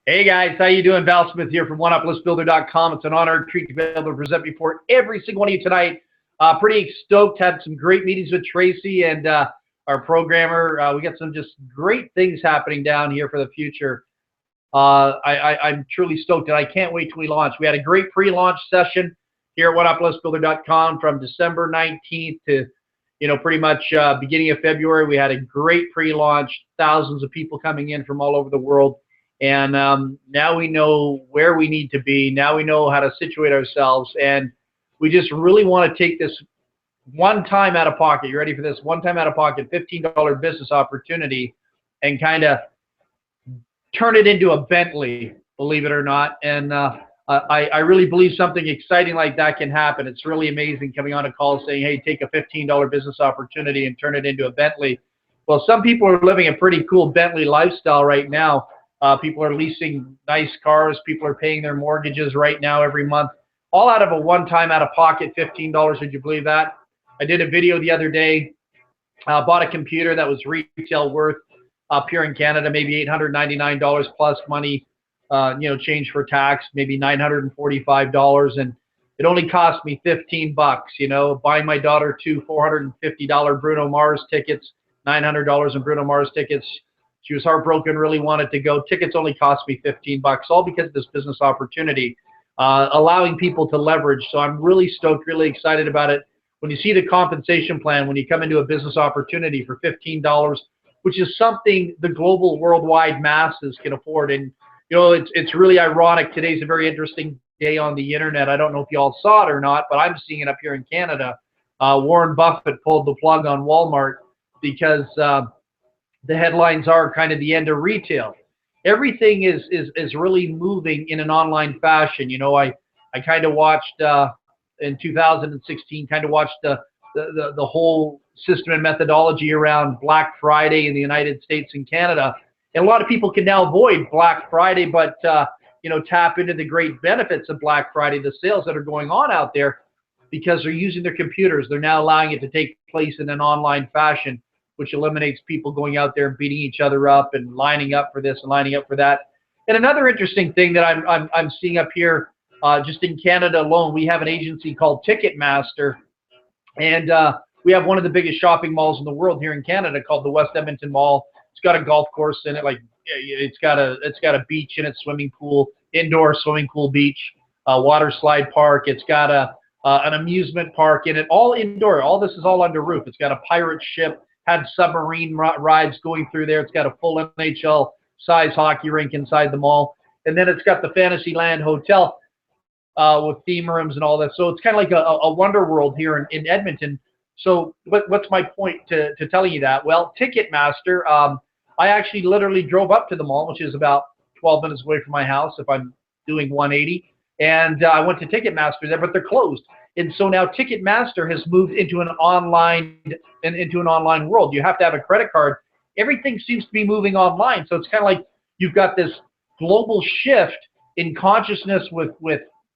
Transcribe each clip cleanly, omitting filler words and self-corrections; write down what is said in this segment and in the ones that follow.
Hey guys, how you doing? Val Smith here from OneUpListBuilder.com. It's an honor and treat to be able to present before every single one of you tonight. Pretty stoked. Had some great meetings with Tracy and our programmer. We got some just great things happening down here for the future. I'm truly stoked, and I can't wait till we launch. We had a great pre-launch session here at OneUpListBuilder.com from December 19th to pretty much beginning of February. We had a great pre-launch. Thousands of people coming in from all over the world. And now we know where we need to be. Now we know how to situate ourselves. And we just really want to take this one time out of pocket. You ready for this? One time out of pocket, $15 business opportunity, and kind of turn it into a Bentley, believe it or not. And I really believe something exciting like that can happen. It's really amazing coming on a call saying, hey, take a $15 business opportunity and turn it into a Bentley. Well, some people are living a pretty cool Bentley lifestyle right now. People are leasing nice cars. People are paying their mortgages right now every month, all out of a one-time out-of-pocket $15. Would you believe that? I did a video the other day. Bought a computer that was retail worth up here in Canada, maybe $899 plus money, change for tax, maybe $945, and it only cost me $15. Buying my daughter two $450 Bruno Mars tickets, $900 in Bruno Mars tickets. She was heartbroken, really wanted to go. Tickets only cost me $15, all because of this business opportunity, allowing people to leverage. So I'm really stoked, really excited about it. When you see the compensation plan, when you come into a business opportunity for $15, which is something the global worldwide masses can afford. And, it's really ironic. Today's a very interesting day on the internet. I don't know if you all saw it or not, but I'm seeing it up here in Canada. Warren Buffett pulled the plug on Walmart because the headlines are kind of the end of retail. Everything is really moving in an online fashion. I kind of watched in 2016, kind of watched the whole system and methodology around Black Friday in the United States and Canada. And a lot of people can now avoid Black Friday, but tap into the great benefits of Black Friday, the sales that are going on out there, because they're using their computers. They're now allowing it to take place in an online fashion, which eliminates people going out there and beating each other up and lining up for this and lining up for that. And another interesting thing that I'm seeing up here, just in Canada alone, we have an agency called Ticketmaster, and we have one of the biggest shopping malls in the world here in Canada called the West Edmonton Mall. It's got a golf course in it, it's got a beach in it, swimming pool, indoor swimming pool, beach, water slide park. It's got an amusement park in it, all indoor. All this is all under roof. It's got a pirate ship. Had submarine rides going through there. It's got a full NHL size hockey rink inside the mall. And then it's got the Fantasyland Hotel with theme rooms and all that. So it's kind of like a wonder world here in Edmonton. So what's my point to telling you that? Well, Ticketmaster, I actually literally drove up to the mall, which is about 12 minutes away from my house if I'm doing 180. And I went to Ticketmaster there, but they're closed. And so now Ticketmaster has moved into an online world. You have to have a credit card. Everything seems to be moving online. So it's kind of like you've got this global shift in consciousness with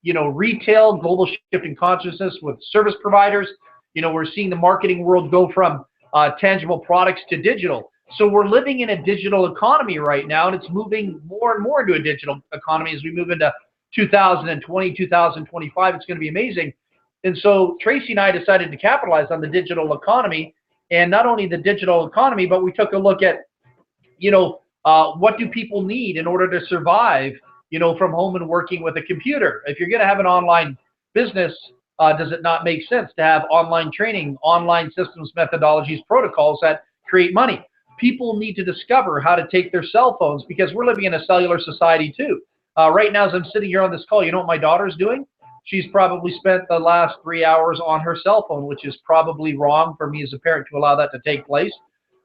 retail, global shift in consciousness with service providers. We're seeing the marketing world go from tangible products to digital. So we're living in a digital economy right now, and it's moving more and more into a digital economy as we move into 2020, 2025. It's going to be amazing. And so Tracy and I decided to capitalize on the digital economy, and not only the digital economy, but we took a look at, what do people need in order to survive, from home and working with a computer. If you're going to have an online business, does it not make sense to have online training, online systems, methodologies, protocols that create money? People need to discover how to take their cell phones, because we're living in a cellular society too. Right now, as I'm sitting here on this call, you know what my daughter's doing? She's probably spent the last 3 hours on her cell phone, which is probably wrong for me as a parent to allow that to take place.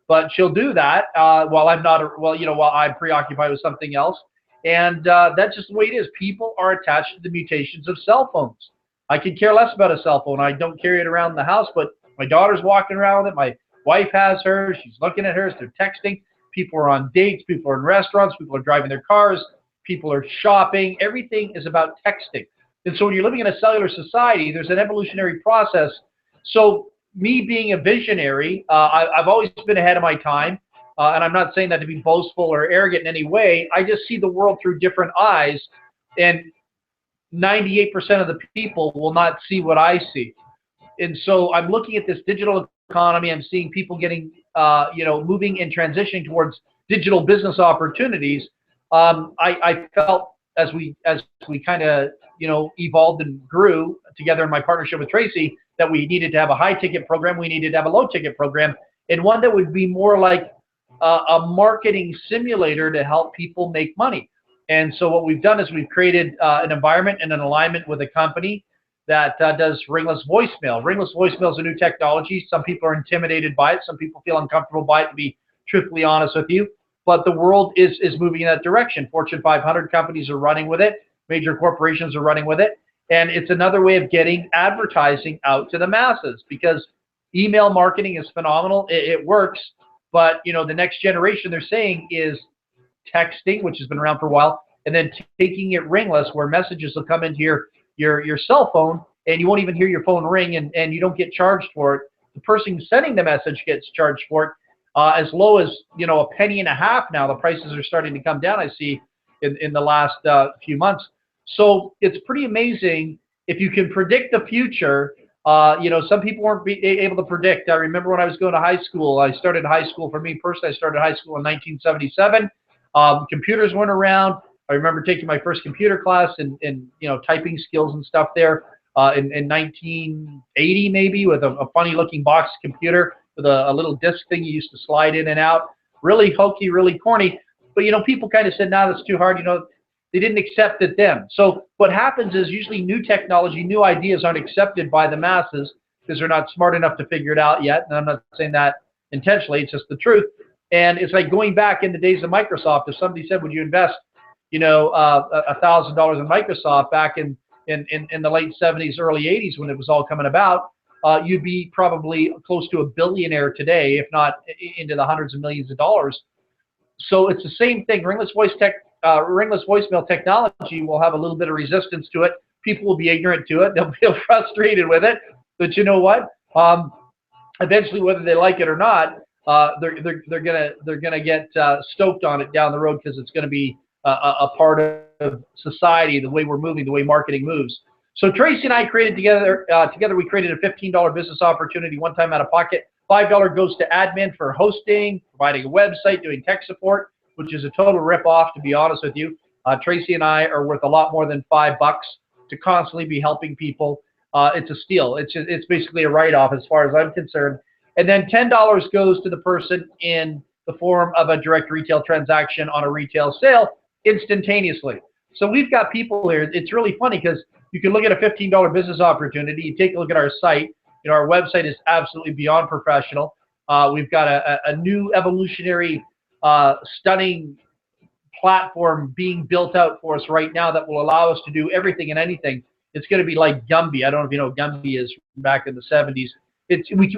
But she'll do that while I'm preoccupied with something else. And that's just the way it is. People are attached to the mutations of cell phones. I could care less about a cell phone. I don't carry it around the house, but my daughter's walking around with it. My wife has hers. She's looking at hers. They're texting. People are on dates. People are in restaurants. People are driving their cars. People are shopping. Everything is about texting. And so when you're living in a cellular society, there's an evolutionary process. So me being a visionary, I've always been ahead of my time. and I'm not saying that to be boastful or arrogant in any way. I just see the world through different eyes, and 98% of the people will not see what I see. And so I'm looking at this digital economy. I'm seeing people getting, moving and transitioning towards digital business opportunities. I felt as we kind of, evolved and grew together in my partnership with Tracy, that we needed to have a high ticket program. We needed to have a low ticket program, and one that would be more like a marketing simulator to help people make money. And so what we've done is we've created an environment and an alignment with a company that does ringless voicemail. Ringless voicemail is a new technology. Some people are intimidated by it. Some people feel uncomfortable by it, to be truthfully honest with you. But the world is moving in that direction. Fortune 500 companies are running with it. Major corporations are running with it. And it's another way of getting advertising out to the masses, because email marketing is phenomenal. It works. But, the next generation, they're saying, is texting, which has been around for a while, and then taking it ringless, where messages will come into your cell phone, and you won't even hear your phone ring, and you don't get charged for it. The person sending the message gets charged for it, as low as a penny and a half now. The prices are starting to come down, I see, in the last few months. So it's pretty amazing if you can predict the future. Some people weren't able to predict. I remember when I was going to high school. I started high school, for me personally, I started high school in 1977. Computers weren't around. I remember taking my first computer class and typing skills and stuff there in 1980, maybe, with a funny looking box computer with a little disc thing you used to slide in and out. Really hokey, really corny. But people kind of said, "No, that's too hard." They didn't accept it then. So what happens is, usually new technology, new ideas aren't accepted by the masses because they're not smart enough to figure it out yet. And I'm not saying that intentionally. It's just the truth. And it's like going back in the days of Microsoft. If somebody said, "Would you invest, $1,000 in Microsoft," back in the late 70s, early 80s, when it was all coming about, you'd be probably close to a billionaire today, if not into the hundreds of millions of dollars. So it's the same thing. Ringless voicemail technology will have a little bit of resistance to it. People will be ignorant to it. They'll feel frustrated with it. But you know what? Eventually, whether they like it or not, they're gonna get stoked on it down the road, because it's going to be a part of society, the way we're moving, the way marketing moves. So Tracy and I created together. We created a $15 business opportunity, one time out of pocket. $5 goes to admin for hosting, providing a website, doing tech support, which is a total rip-off, to be honest with you. Tracy and I are worth a lot more than $5 to constantly be helping people. It's a steal. It's basically a write-off as far as I'm concerned. And then $10 goes to the person in the form of a direct retail transaction on a retail sale instantaneously. So we've got people here. It's really funny, because you can look at a $15 business opportunity. You take a look at our site. Our website is absolutely beyond professional. We've got a new evolutionary, stunning platform being built out for us right now that will allow us to do everything and anything. It's going to be like Gumby. I don't know if you know what Gumby is, from back in the 70s.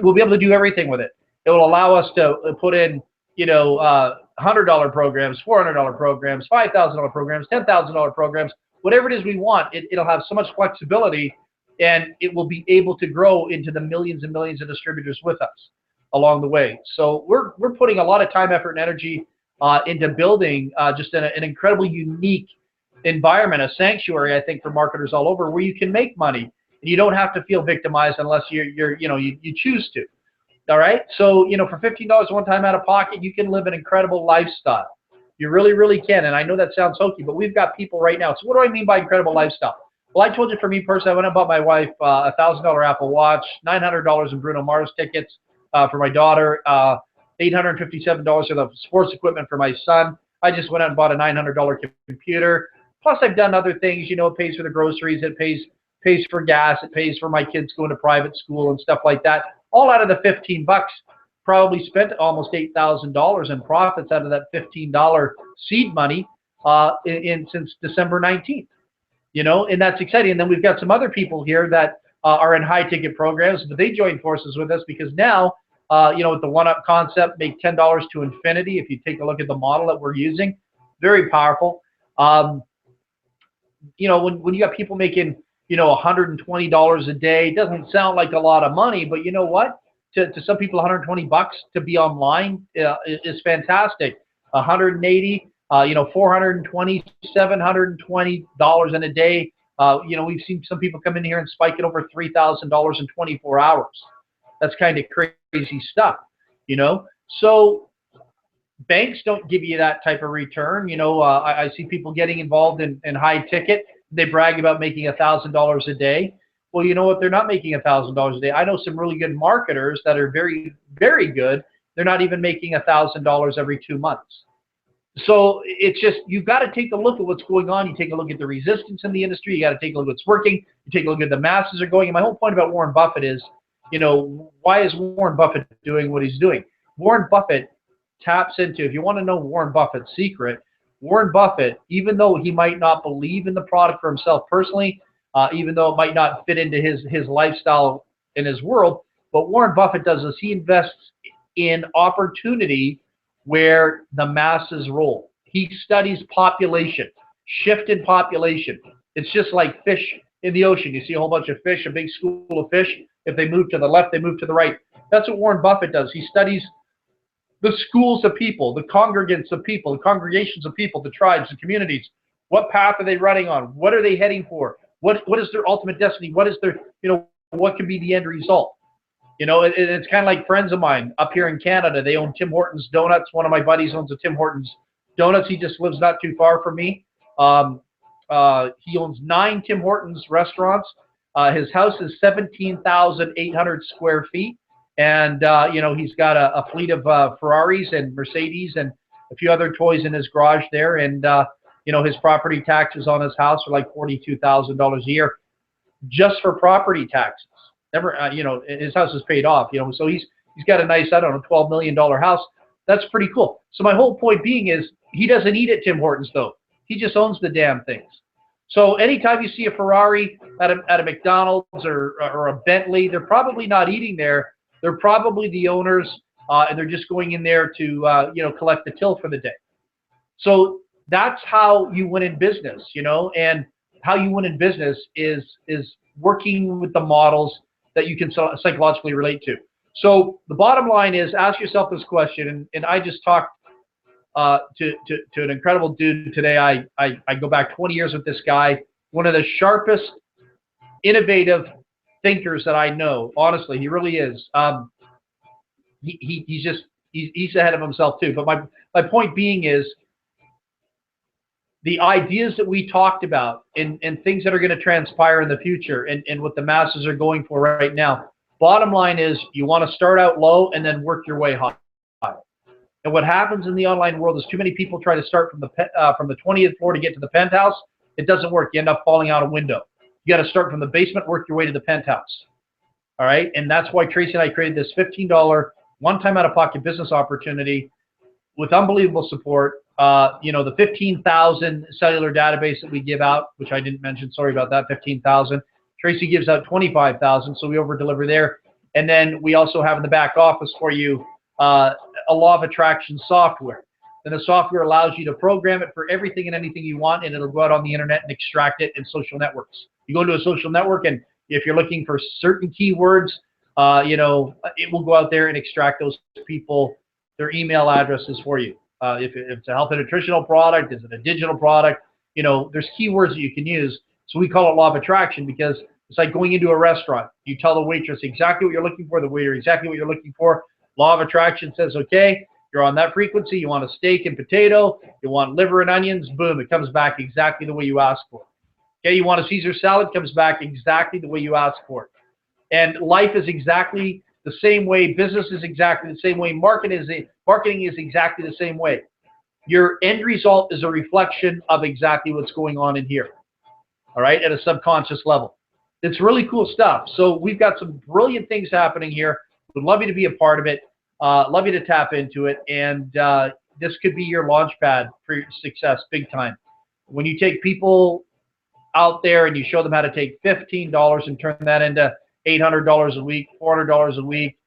We'll be able to do everything with it. It will allow us to put in, $100 programs, $400 programs, $5,000 programs, $10,000 programs, whatever it is we want. It'll have so much flexibility, and it will be able to grow into the millions and millions of distributors with us along the way. So we're putting a lot of time, effort, and energy into building just an incredibly unique environment, a sanctuary, I think, for marketers all over, where you can make money and you don't have to feel victimized unless you choose to. All right. So, for $15 one time out of pocket, you can live an incredible lifestyle. You really, really can. And I know that sounds hokey, but we've got people right now. So what do I mean by incredible lifestyle? Well, I told you, for me personally, I went and bought my wife a $1,000 Apple Watch, $900 in Bruno Mars tickets for my daughter, $857 for the sports equipment for my son. I just went out and bought a $900 computer. Plus, I've done other things. It pays for the groceries. It pays for gas. It pays for my kids going to private school and stuff like that. All out of the $15. Probably spent almost $8,000 in profits out of that $15 seed money since December 19th. And that's exciting. And then we've got some other people here that are in high ticket programs, but they join forces with us because now, with the one-up concept, make $10 to infinity. If you take a look at the model that we're using, very powerful. When you got people making, $120 a day, it doesn't sound like a lot of money, but you know what? to some people, $120 to be online is fantastic. 180, $420, $720 in a day. We've seen some people come in here and spike it over $3,000 in 24 hours. That's kind of crazy stuff, So banks don't give you that type of return. I see people getting involved in high ticket. They brag about making $1,000 a day. Well, you know what? They're not making $1,000 a day. I know some really good marketers that are very, very good. They're not even making $1,000 every 2 months. So it's just, you've got to take a look at what's going on. You take a look at the resistance in the industry. You got to take a look at what's working. You take a look at the masses are going. And my whole point about Warren Buffett is, why is Warren Buffett doing what he's doing? Warren Buffett taps into, if you want to know Warren Buffett's secret, Warren Buffett, even though he might not believe in the product for himself personally, even though it might not fit into his lifestyle in his world, but Warren Buffett does is he invests in opportunity where the masses roll. He studies population, shift in population. It's just like fish in the ocean. You see a whole bunch of fish, a big school of fish. If they move to the left, they move to the right. That's what Warren Buffett does. He studies the schools of people, the congregants of people, the congregations of people, the tribes, the communities. What path are they running on? What are they heading for? What is their ultimate destiny? What is their, what can be the end result? It's kind of like friends of mine up here in Canada. They own Tim Hortons Donuts. One of my buddies owns a Tim Hortons Donuts. He just lives not too far from me. He owns 9 Tim Hortons restaurants. His house is 17,800 square feet. And, he's got a fleet of Ferraris and Mercedes and a few other toys in his garage there. And, his property taxes on his house are like $42,000 a year just for property taxes. Never, his house is paid off, so he's got a nice, $12 million house. That's pretty cool. So my whole point being is he doesn't eat at Tim Hortons though. He just owns the damn things. So anytime you see a Ferrari at a McDonald's or a Bentley, they're probably not eating there. They're probably the owners, and they're just going in there to, collect the till for the day. So that's how you win in business, and how you win in business is working with the models that you can psychologically relate to. So the bottom line is, ask yourself this question, and I just talked to an incredible dude today. I go back 20 years with this guy, one of the sharpest, innovative thinkers that I know. Honestly, he really is. He's ahead of himself too. But my point being is, the ideas that we talked about and things that are going to transpire in the future and what the masses are going for right now. Bottom line is, you want to start out low and then work your way high. And what happens in the online world is too many people try to start from the 20th floor to get to the penthouse. It doesn't work. You end up falling out a window. You got to start from the basement, work your way to the penthouse. All right. And that's why Tracy and I created this $15 one-time out-of-pocket business opportunity with unbelievable support. The 15,000 cellular database that we give out, which I didn't mention, sorry about that, 15,000. Tracy gives out 25,000, so we over-deliver there. And then we also have in the back office for you a law of attraction software. And the software allows you to program it for everything and anything you want, and it'll go out on the internet and extract it in social networks. You go into a social network, and if you're looking for certain keywords, it will go out there and extract those people, their email addresses for you. If it's a health and nutritional product, is it a digital product? There's keywords that you can use. So we call it law of attraction, because it's like going into a restaurant. You tell the waitress exactly what you're looking for, the waiter exactly what you're looking for. Law of attraction says, okay, you're on that frequency. You want a steak and potato. You want liver and onions. Boom, it comes back exactly the way you asked for. Okay, you want a Caesar salad, comes back exactly the way you asked for. And life is exactly the same way. Business is exactly the same way. Marketing is exactly the same way. Your end result is a reflection of exactly what's going on in here. All right, at a subconscious level. It's really cool stuff. So we've got some brilliant things happening here. Would love you to be a part of it. Love you to tap into it. And this could be your launch pad for your success big time. When you take people out there and you show them how to take $15 and turn that into $800 a week, $400 a week,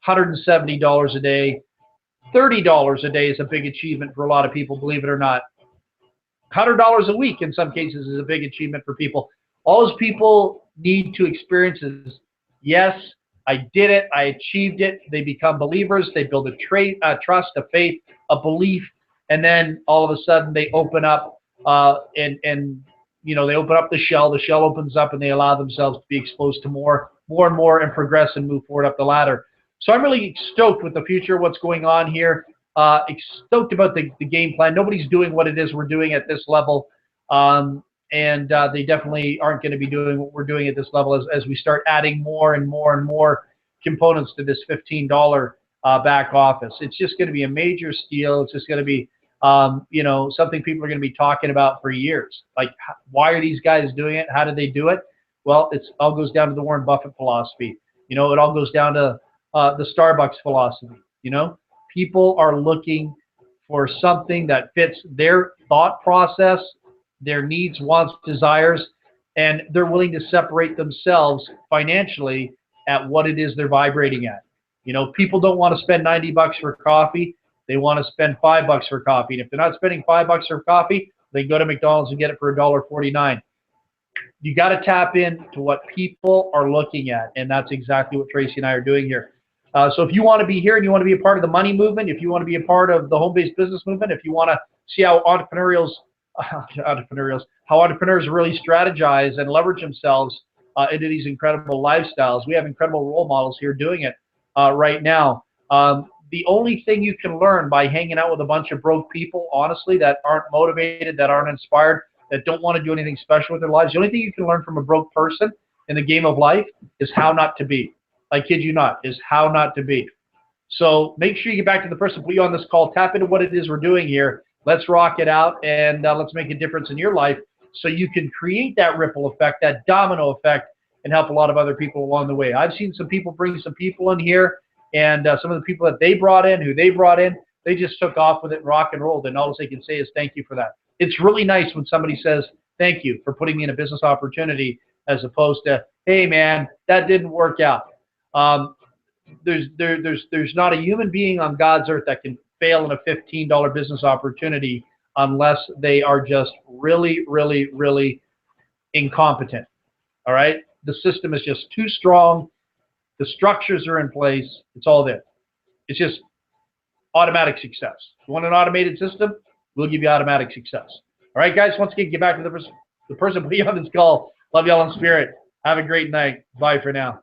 $170 a day, $30 a day is a big achievement for a lot of people, believe it or not. $100 a week in some cases is a big achievement for people. All those people need to experience is, yes, I did it. I achieved it. They become believers. They build a trust, a faith, a belief, and then all of a sudden they open up and they open up the shell. The shell opens up and they allow themselves to be exposed to more and more and progress and move forward up the ladder. So I'm really stoked with the future, what's going on here. Stoked about the game plan. Nobody's doing what it is we're doing at this level. And they definitely aren't going to be doing what we're doing at this level as we start adding more and more and more components to this $15 back office. It's just going to be a major steal. It's just going to be, something people are going to be talking about for years. Like, why are these guys doing it? How did they do it? Well, it all goes down to the Warren Buffett philosophy. It all goes down to the Starbucks philosophy. People are looking for something that fits their thought process, their needs, wants, desires, and they're willing to separate themselves financially at what it is they're vibrating at. People don't want to spend $90 for coffee. They want to spend $5 for coffee. And if they're not spending $5 for coffee, they go to McDonald's and get it for $1.49. You got to tap into what people are looking at, and that's exactly what Tracy and I are doing here. So if you want to be here and you want to be a part of the money movement, if you want to be a part of the home-based business movement, if you want to see how entrepreneurs really strategize and leverage themselves into these incredible lifestyles, we have incredible role models here doing it right now. The only thing you can learn by hanging out with a bunch of broke people, honestly, that aren't motivated, that aren't inspired, that don't want to do anything special with their lives, the only thing you can learn from a broke person in the game of life is how not to be. I kid you not, is how not to be. So make sure you get back to the person put you on this call, tap into what it is we're doing here. Let's rock it out, and let's make a difference in your life so you can create that ripple effect, that domino effect, and help a lot of other people along the way. I've seen some people bring some people in here, and some of the people that they brought in, they just took off with it and rock and rolled, and all they can say is thank you for that. It's really nice when somebody says thank you for putting me in a business opportunity, as opposed to, hey man, that didn't work out. There's not a human being on God's earth that can fail in a $15 business opportunity unless they are just really, really, really incompetent. All right? The system is just too strong. The structures are in place. It's all there. It's just automatic success. You want an automated system? We'll give you automatic success. All right, guys, once again, get back to the person putting you on this call. Love y'all in spirit. Have a great night. Bye for now.